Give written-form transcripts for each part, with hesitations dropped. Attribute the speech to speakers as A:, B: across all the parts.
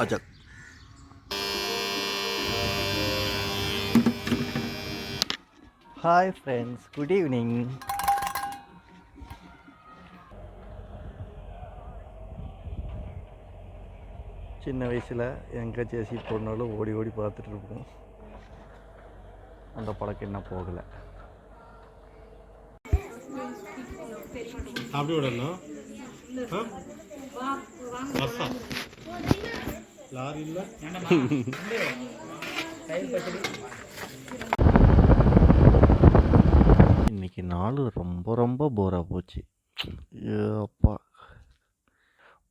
A: அச்சா. Hi friends, good evening. சின்ன வயசில் எங்கே ஜேசி போனாலும் ஓடி ஓடி பார்த்துட்டு இருப்போம். அந்த பழக்கம் என்ன போகலை.
B: அப்படி விடணும். லாரி இல்லை.
A: இன்றைக்கி நாள் ரொம்ப ரொம்ப போராக போச்சு. அப்பா,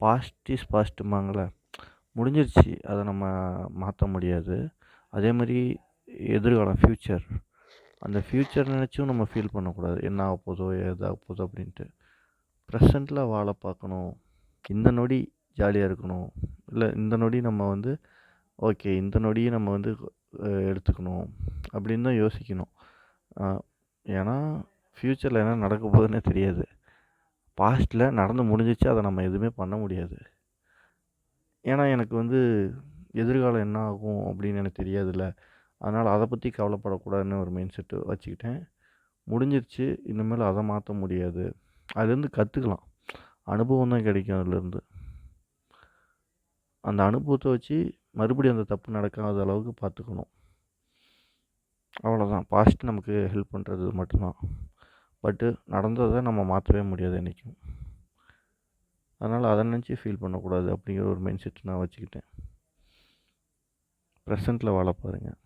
A: பாஸ்ட் இஸ் பாஸ்ட்டுமாங்களே, முடிஞ்சிருச்சு. அதை நம்ம மாற்ற முடியாது. அதே மாதிரி எதிர்காலம், ஃப்யூச்சர், அந்த ஃப்யூச்சர் நினச்சும் நம்ம ஃபீல் பண்ணக்கூடாது. என்ன ஆக போதோ ஏதாக போதோ அப்படின்ட்டு. ப்ரெசண்ட்டில் வாழ பார்க்கணும். இந்த நொடி ஜாலியாக இருக்கணும். இல்லை இந்த நொடி நம்ம வந்து ஓகே, இந்த நொடியை நம்ம வந்து எடுத்துக்கணும் அப்படின்னு தான் யோசிக்கணும். ஏன்னா ஃப்யூச்சரில் என்ன நடக்க போகுதுன்னே தெரியாது. பாஸ்ட்டில் நடந்து முடிஞ்சிச்சு, அதை நம்ம எதுவுமே பண்ண முடியாது. ஏன்னா எனக்கு வந்து எதிர்காலம் என்ன ஆகும் அப்படின்னு எனக்கு தெரியாதுல்ல. அதனால் அதை பற்றி கவலைப்படக்கூடாதுன்னு ஒரு மைண்ட் செட்டு வச்சுக்கிட்டேன். முடிஞ்சிருச்சு, இனிமேல் அதை மாற்ற முடியாது. அதுலேருந்து கற்றுக்கலாம். அனுபவம் தான் கிடைக்கும் அதுலேருந்து. அந்த அனுபவத்தை வச்சு மறுபடியும் அந்த தப்பு நடக்காத அளவுக்கு பார்த்துக்கணும். அவ்வளோதான். பாஸ்ட் நமக்கு ஹெல்ப் பண்ணுறது மட்டும்தான். பட்டு நடந்ததை நம்ம மாற்றவே முடியாது என்றைக்கும். அதனால் அதை நினச்சி ஃபீல் பண்ணக்கூடாது அப்படிங்கிற ஒரு மைண்ட் செட் நான் வச்சுக்கிட்டேன். ப்ரெசண்ட்டில் வாழ பாருங்கள்.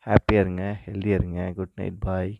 A: ஹாப்பியாக இருங்க, ஹெல்த்தியாக இருங்க. குட் நைட், பாய்.